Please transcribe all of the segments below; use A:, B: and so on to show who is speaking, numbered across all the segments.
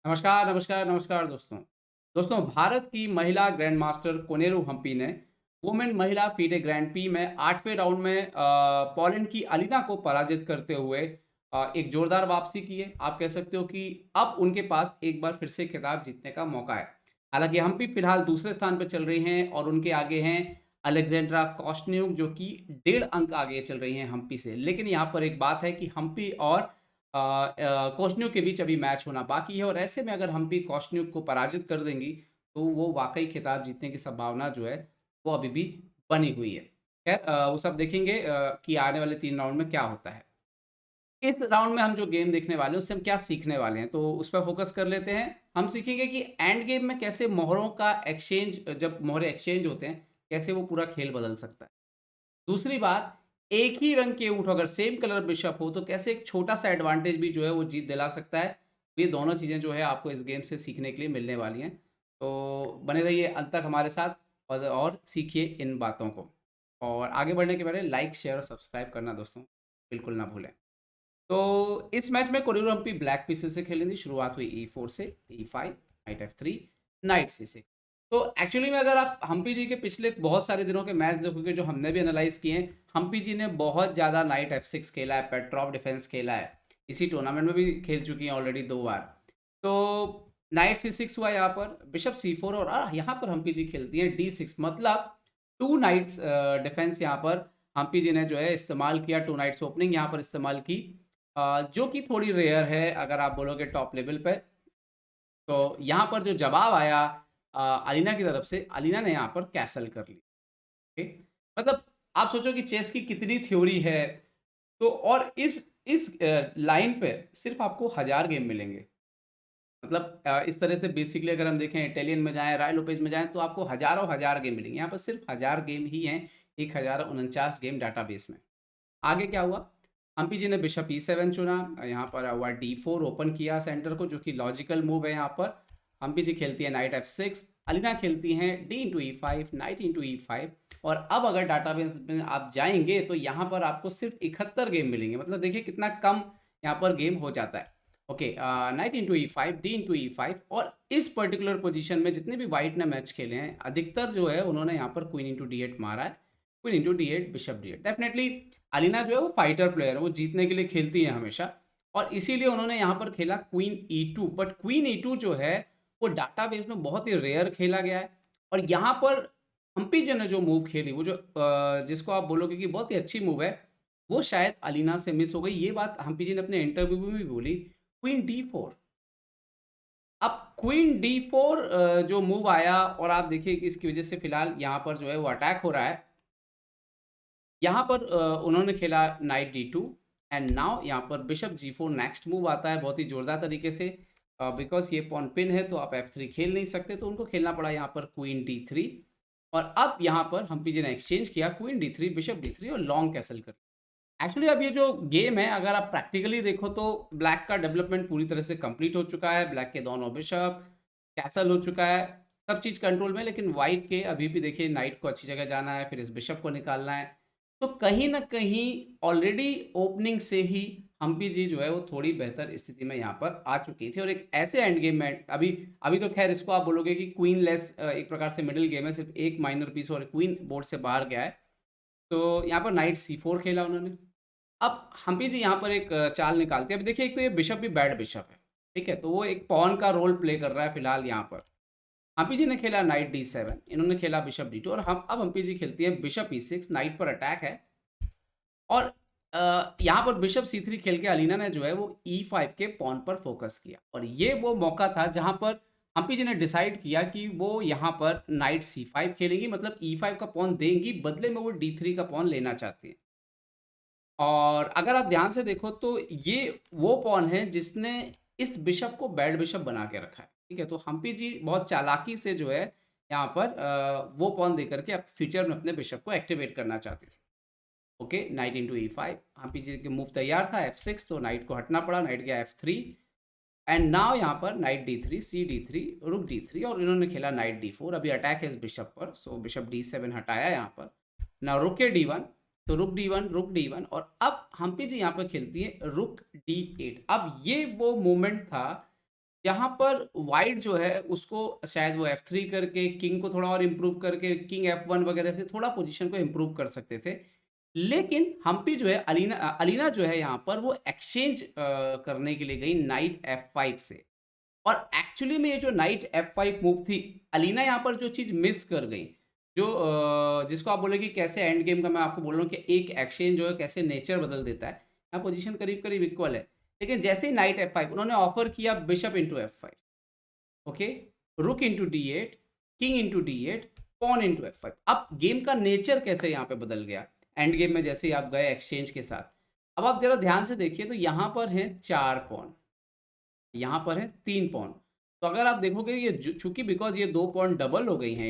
A: नमस्कार, नमस्कार, नमस्कार दोस्तों। दोस्तों, भारत की महिला ग्रैंड मास्टर कोनेरू हम्पी ने वुमेन महिला फीडे ग्रैंड प्री में 8वें राउंड में पोलैंड की अलीना को पराजित करते हुए एक जोरदार वापसी की है। आप कह सकते हो कि अब उनके पास एक बार फिर से खिताब जीतने का मौका है। हालाँकि हम्पी फिलहाल दूसरे स्थान पर चल रही हैं और उनके आगे हैं अलेक्जेंड्रा कोस्टेन्युक जो कि 1.5 अंक आगे चल रही हैं हम्पी से। लेकिन यहाँ पर एक बात है कि हम्पी और कोस्टेन्युक के बीच अभी मैच होना बाकी है और ऐसे में अगर हम्पी कोस्टेन्युक को पराजित कर देंगी, तो वो वाक़ई खिताब जीतने की संभावना जो है, वो अभी भी बनी हुई है। ख़ैर वो सब देखेंगे कि आने वाले 3 राउंड में क्या होता है। इस राउंड में हम जो गेम देखने वाले हैं, उससे हम क्या सीखने वाले हैं, तो उस पर फ़ोकस कर लेते हैं। हम सीखेंगे कि एंड गेम में कैसे मोहरों का एक्सचेंज जब मोहरे एक्सचेंज होते हैं, कैसे वो पूरा खेल बदल सकता है। दूसरी बात, एक ही रंग के ऊँट अगर सेम कलर बिशप हो, तो कैसे एक छोटा-सा एडवांटेज भी जो है वो जीत दिला सकता है। ये दोनों चीज़ें जो है आपको इस गेम से सीखने के लिए मिलने वाली हैं। तो बने रहिए अंत तक हमारे साथ और सीखिए इन बातों को। और आगे बढ़ने के पहले लाइक, शेयर और सब्सक्राइब करना दोस्तों बिल्कुल ना भूलें। तो इस मैच में कोरियो हम्पी ब्लैक पीसेस से खेली थी। शुरुआत हुई E4 से, E5, night F3, night C6। तो एक्चुअली में अगर आप हम्पी जी के पिछले बहुत सारे दिनों के मैच देखोगे जो हमने भी एनालाइज़ किए हैं, हम्पी जी ने बहुत ज़्यादा नाइट F6 खेला है, पेट्रॉव डिफेंस खेला है। इसी टूर्नामेंट में भी खेल चुकी हैं ऑलरेडी 2 बार। तो नाइट C6 हुआ यहाँ पर, बिशप C4 और यहाँ पर हम्पी जी खेलती हैं D6 मतलब 2 नाइट्स डिफेंस यहाँ पर हम्पी जी ने जो है इस्तेमाल किया, 2 नाइट्स ओपनिंग यहाँ पर इस्तेमाल की। जो कि थोड़ी रेयर है अगर आप बोलोगे टॉप लेवल पे। तो यहाँ पर जो जवाब आया अलीना की तरफ से, अलीना ने यहाँ पर कैसल कर ली। ओके, मतलब आप सोचो कि चेस की कितनी थ्योरी है। तो और इस लाइन पे सिर्फ आपको 1000 गेम मिलेंगे। मतलब इस तरह से बेसिकली अगर हम देखें इटालियन में जाएँ, राय लोपेज में जाएँ तो आपको हज़ारों हज़ार गेम मिलेंगे। यहाँ पर सिर्फ 1000 गेम ही हैं, 1049 गेम डाटाबेस में। आगे क्या हुआ? हम्पी जी ने बिशप E7 चुना। यहाँ पर हुआ D4 ओपन किया सेंटर को जो कि लॉजिकल मूव है यहाँ पर। हम्पी जी खेलती है नाइट F6, अलीना खेलती हैं D E5, नाइट E5 और अब अगर डाटाबेस में आप जाएँगे तो यहाँ पर आपको सिर्फ 71 गेम मिलेंगे। मतलब देखिए कितना कम यहाँ पर गेम हो जाता है। Okay night E5, D E5 और इस पर्टिकुलर पोजीशन में जितने भी व्हाइट ने मैच खेले हैं, अधिकतर जो है उन्होंने यहाँ पर क्वीन D8 मारा है। Queen D8, bishop D8 definitely Alina जो है वो फाइटर प्लेयर है, वो जीतने के लिए खेलती है हमेशा और इसीलिए उन्होंने यहाँ पर खेला queen E2 but queen E2 जो है वो डाटाबेस में बहुत ही रेयर खेला गया है और यहाँ पर हम्पी जी ने जो मूव खेली वो जो जिसको आप बोलोगे कि बहुत ही अच्छी मूव है, वो शायद अलीना से मिस हो गई। ये बात हम्पी जी ने अपने इंटरव्यू में भी बोली। क्वीन D4, अब क्वीन D4 जो मूव आया और आप देखिए कि इसकी वजह से फिलहाल यहाँ पर जो है वो अटैक हो रहा है। यहाँ पर उन्होंने खेला नाइट D2 एंड नाउ यहाँ पर बिशप G4 नेक्स्ट मूव आता है बहुत ही जोरदार तरीके से। बिकॉज़ ये पॉन पिन है तो आप F3 खेल नहीं सकते तो उनको खेलना पड़ा यहाँ पर क्वीन D3 और अब यहाँ पर हम्पी जी ने एक्सचेंज किया क्वीन D3, बिशप D3 और लॉन्ग कैसल कर। एक्चुअली अब ये जो गेम है अगर आप प्रैक्टिकली देखो तो ब्लैक का डेवलपमेंट पूरी तरह से कंप्लीट हो चुका है। ब्लैक के दोनों बिशप कैसल हो चुका है, सब चीज़ कंट्रोल में, लेकिन व्हाइट के अभी भी देखिए नाइट को अच्छी जगह जाना है, फिर इस बिशप को निकालना है। तो कहीं न कहीं ऑलरेडी ओपनिंग से ही हम्पी जी जो है वो थोड़ी बेहतर स्थिति में यहाँ पर आ चुकी थी और एक ऐसे एंड गेम में अभी अभी तो ख़ैर इसको आप बोलोगे कि क्वीन लेस एक प्रकार से मिडल गेम है, सिर्फ़ एक माइनर पीस और क्वीन बोर्ड से बाहर गया है। तो यहाँ पर नाइट C4 खेला उन्होंने। अब हम्पी जी यहाँ पर एक चाल निकालते हैं। अभी देखिए एक तो ये बिशप भी बैड बिशप है, ठीक है? तो वो एक पॉन का रोल प्ले कर रहा है फिलहाल यहाँ पर। हम्पी जी ने खेला नाइट D7, इन्होंने खेला बिशप D2 और हम अब हम्पी जी खेलती है बिशप E6, नाइट पर अटैक है और यहाँ पर बिशप C3 खेल के अलीना ने जो है वो E5 के पॉन पर फ़ोकस किया और ये वो मौका था जहाँ पर हम्पी जी ने डिसाइड किया कि वो यहाँ पर नाइट C5 खेलेंगी मतलब E5 का पॉन देंगी, बदले में वो D3 का पॉन लेना चाहती हैं। और अगर आप ध्यान से देखो तो ये वो पॉन है जिसने इस बिशप को बैड बिशप बना के रखा है, ठीक है? तो हम्पी जी बहुत चालाकी से जो है यहाँ पर वो पॉन देकर के अब फ्यूचर में अपने बिशप को एक्टिवेट करना चाहती थी। Okay, knight into E5 Humpy ji के मूव तैयार था F6 तो नाइट को हटना पड़ा, नाइट गया F3 एंड नाउ यहाँ पर नाइट D3, C D3, रुक D3 और इन्होंने खेला नाइट D4। अभी अटैक है इस बिशप पर, सो बिशप D7 हटाया यहाँ पर। ना रुक है D1, तो रुक D1 और अब हम्पी जी यहाँ पर खेलती है रुक D8। अब ये वो मोमेंट था यहाँ पर व्हाइट जो है उसको शायद वो F3 करके किंग को थोड़ा और इम्प्रूव करके किंग F1 वगैरह से थोड़ा पोजीशन को इम्प्रूव कर सकते थे। लेकिन हम्पी जो है अलीना जो है यहाँ पर वो एक्सचेंज करने के लिए गई नाइट F5 से। और एक्चुअली में ये जो नाइट F5 मूव थी, अलीना यहाँ पर जो चीज़ मिस कर गई, जो जिसको आप बोले कि कैसे एंड गेम का मैं आपको बोल रहा हूँ कि एक एक्सचेंज जो है कैसे नेचर बदल देता है। यहाँ पोजीशन करीब-करीब इक्वल है। लेकिन जैसे ही नाइट F5 उन्होंने ऑफर किया bishop into F5, okay? Rook into D8, king into D8, pawn into F5। अब गेम का नेचर कैसे यहाँ पे बदल गया, एंड गेम में जैसे ही आप गए एक्सचेंज के साथ। अब आप ज़रा ध्यान से देखिए तो यहाँ पर हैं 4 पॉन, यहाँ पर है 3 पॉन। तो अगर आप देखोगे ये चूंकि बिकॉज ये 2 पॉन डबल हो गई हैं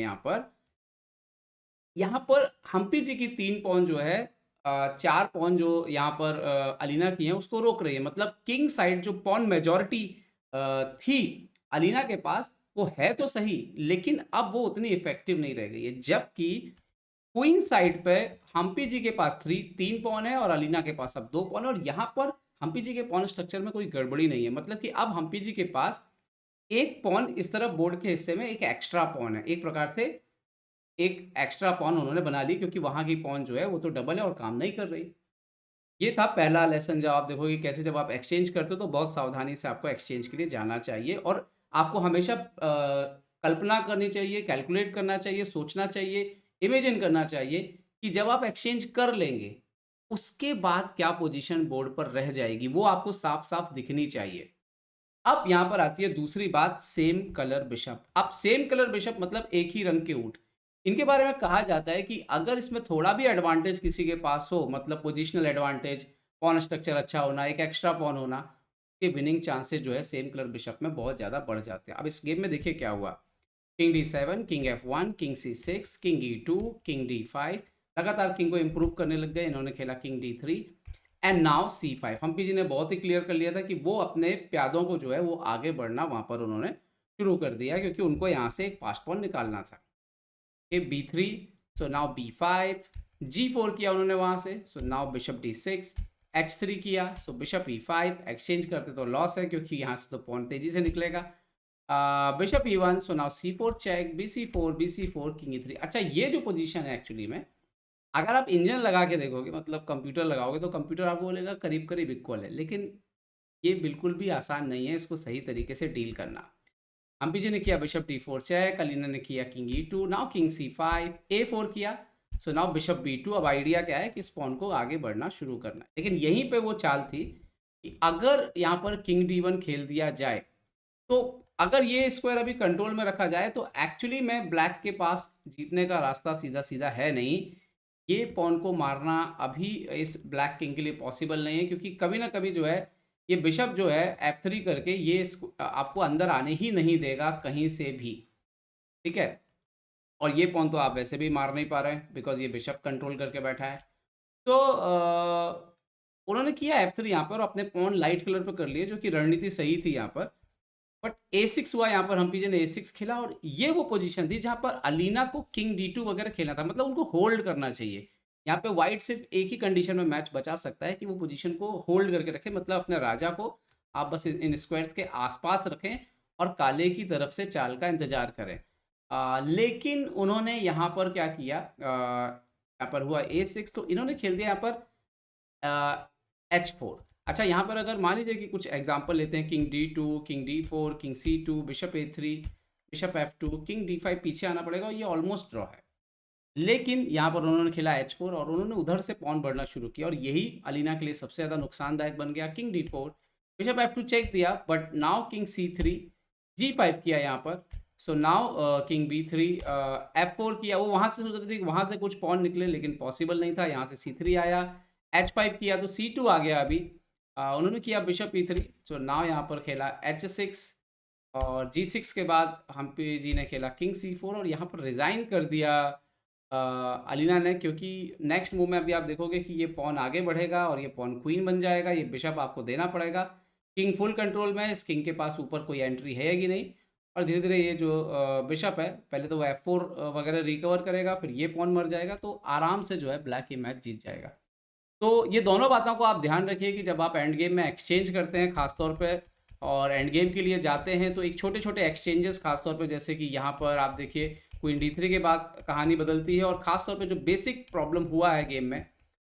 A: यहाँ पर हम्पी जी की 3 पॉन जो है 4 पॉन जो यहाँ पर अलीना की हैं उसको रोक रही है। मतलब किंग साइड जो पॉन मेजॉरिटी थी अलीना के पास, वो है तो सही लेकिन अब वो उतनी इफेक्टिव नहीं रह गई है। जबकि क्वीन साइड पे हम्पी जी के पास 3 पॉन है और अलीना के पास अब 2 पॉन है। और यहाँ पर हम्पी जी के पॉन स्ट्रक्चर में कोई गड़बड़ी नहीं है। मतलब कि अब हम्पी जी के पास एक पॉन इस तरफ बोर्ड के हिस्से में एक एक्स्ट्रा पॉन है, एक प्रकार से एक एक्स्ट्रा पॉन उन्होंने बना ली, क्योंकि वहां की पॉन जो है वो तो डबल है और काम नहीं कर रही। ये था पहला लेसन। जब आप देखोगे कैसे जब आप एक्सचेंज करते हो तो बहुत सावधानी से आपको एक्सचेंज के लिए जाना चाहिए और आपको हमेशा कल्पना करनी चाहिए, कैलकुलेट करना चाहिए, सोचना चाहिए, इमेजिन करना चाहिए कि जब आप एक्सचेंज कर लेंगे उसके बाद क्या पोजीशन बोर्ड पर रह जाएगी, वो आपको साफ साफ दिखनी चाहिए। अब यहाँ पर आती है दूसरी बात, सेम कलर बिशप। अब सेम कलर बिशप मतलब एक ही रंग के ऊँट। इनके बारे में कहा जाता है कि अगर इसमें थोड़ा भी एडवांटेज किसी के पास हो, मतलब पोजिशनल एडवांटेज, पॉन स्ट्रक्चर अच्छा होना, एक एक्स्ट्रा पॉन होना, के विनिंग चांसेस जो है सेम कलर बिशप में बहुत ज़्यादा बढ़ जाते हैं। अब इस गेम में देखिए क्या हुआ। King D7, king F1, king C6, king E2, king D5, लगातार किंग को इम्प्रूव करने लग गए। इन्होंने खेला king D3 and now C5। Humpy ji ने बहुत ही क्लियर कर लिया था कि वो अपने प्यादों को जो है वो आगे बढ़ना वहाँ पर उन्होंने शुरू कर दिया, क्योंकि उनको यहाँ से एक पास पॉन निकालना था। B3, so now B5, G4 किया उन्होंने वहाँ से, so now bishop D6, H3 किया, सो बिशप E5। एक्सचेंज करते तो लॉस है क्योंकि यहाँ से तो पॉन तेजी से निकलेगा। Bishop E1, so now C4 check, BC4, king E3। अच्छा, ये जो पोजीशन है एक्चुअली में अगर आप इंजन लगा के देखोगे, मतलब कंप्यूटर लगाओगे, तो कंप्यूटर आपको बोलेगा करीब करीब इक्वल है, लेकिन ये बिल्कुल भी आसान नहीं है इसको सही तरीके से डील करना। हम्पी जी ने किया बिशप D4 चेक, अलीना ने किया king E2, now king C5, A4 किया, सो नाउ बिशप B2। अब आइडिया क्या है कि इस पॉन को आगे बढ़ना शुरू करना है, लेकिन यहीं पे वो चाल थी कि अगर यहाँ पर किंग D1 खेल दिया जाए तो अगर ये स्क्वायर अभी कंट्रोल में रखा जाए तो एक्चुअली में ब्लैक के पास जीतने का रास्ता सीधा सीधा है नहीं। ये पॉन को मारना अभी इस ब्लैक किंग के लिए पॉसिबल नहीं है, क्योंकि कभी ना कभी जो है ये बिशप जो है F3 करके ये आपको अंदर आने ही नहीं देगा कहीं से भी, ठीक है। और ये पॉन तो आप वैसे भी मार नहीं पा रहे हैं बिकॉज ये बिशप कंट्रोल करके बैठा है। तो उन्होंने किया F3 यहाँ पर, अपने पॉन लाइट कलर पर कर लिए, जो कि रणनीति सही थी यहाँ पर। बट A6 हुआ यहाँ पर, हम्पी जी ने A6 खेला और ये वो पोजीशन थी जहाँ पर अलीना को किंग D2 वगैरह खेलना था, मतलब उनको होल्ड करना चाहिए। यहाँ पे व्हाइट सिर्फ एक ही कंडीशन में मैच बचा सकता है कि वो पोजीशन को होल्ड करके रखे, मतलब अपने राजा को आप बस इन स्क्वायर्स के आसपास रखें और काले की तरफ से चाल का इंतजार करें। लेकिन उन्होंने यहाँ पर क्या किया, यहाँ पर हुआ A6, तो इन्होंने खेल दिया यहाँ पर H4। अच्छा, यहाँ पर अगर मान लीजिए कि कुछ एग्जांपल लेते हैं, king D2, king D4, king C2, bishop A3, bishop F2, king D5, पीछे आना पड़ेगा और ये ऑलमोस्ट ड्रॉ है। लेकिन यहाँ पर उन्होंने खेला H4 और उन्होंने उधर से पॉन बढ़ना शुरू किया और यही अलीना के लिए सबसे ज़्यादा नुकसानदायक बन गया। King D4, bishop F2 check दिया, but now king C3, G5 किया यहाँ पर, so now king B3, F4 किया। वो वहाँ से सोच रहे थे कि वहाँ से कुछ पॉन निकले, लेकिन पॉसिबल नहीं था। यहाँ से C3 आया, H5 किया तो C2 आ गया अभी। उन्होंने किया बिशप E3, सो नाउ यहाँ पर खेला H6 और G6 के बाद हम्पी जी ने खेला किंग C4 और यहाँ पर रिज़ाइन कर दिया अलीना ने, क्योंकि नेक्स्ट मूव में अभी आप देखोगे कि ये पॉन आगे बढ़ेगा और ये पॉन क्वीन बन जाएगा। ये बिशप आपको देना पड़ेगा। किंग फुल कंट्रोल में है, इस किंग के पास ऊपर कोई एंट्री है कि नहीं। और धीरे धीरे ये जो बिशप है, पहले तो वो F4 वगैरह रिकवर करेगा, फिर ये पॉन मर जाएगा, तो आराम से जो है ब्लैक ये मैच जीत जाएगा। तो ये दोनों बातों को आप ध्यान रखिए कि जब आप एंड गेम में एक्सचेंज करते हैं खासतौर पे, और एंड गेम के लिए जाते हैं तो एक छोटे-छोटे एक्सचेंजेस खासतौर पे जैसे कि यहाँ पर आप देखिए क्वीन डी3 के बाद कहानी बदलती है और खासतौर पे जो बेसिक प्रॉब्लम हुआ है गेम में,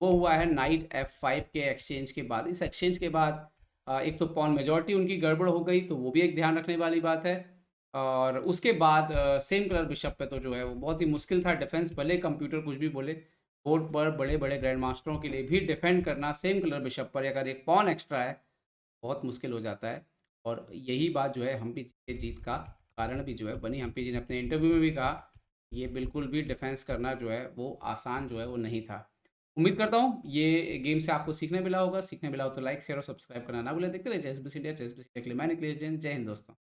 A: वो हुआ है नाइट F5 के एक्सचेंज के बाद। इस एक्सचेंज के बाद एक तो पॉन मेजॉरिटी उनकी गड़बड़ हो गई, तो वो भी एक ध्यान रखने वाली बात है। और उसके बाद सेम कलर बिशप पे तो जो है वो बहुत ही मुश्किल था डिफेंस, भले कंप्यूटर कुछ भी बोले, बोर्ड पर बड़े-बड़े ग्रैंड मास्टरों के लिए भी डिफेंड करना सेम कलर बिशप पर अगर एक पॉन एक्स्ट्रा है, बहुत मुश्किल हो जाता है। और यही बात जो है हम्पी जी के जीत का कारण भी जो है बनी। हम्पी जी ने अपने इंटरव्यू में भी कहा, ये बिल्कुल भी डिफेंस करना जो है वो आसान जो है वो नहीं था। उम्मीद करता हूँ ये गेम से आपको सीखने मिला होगा। सीखने मिला हो तो लाइक, शेयर और सब्सक्राइब करना ना भूलें। देखते रहिए चेस बस इंडिया, चेस बस इंडिया के लिए मैं निखिलेश जैन। जय हिंद दोस्तों।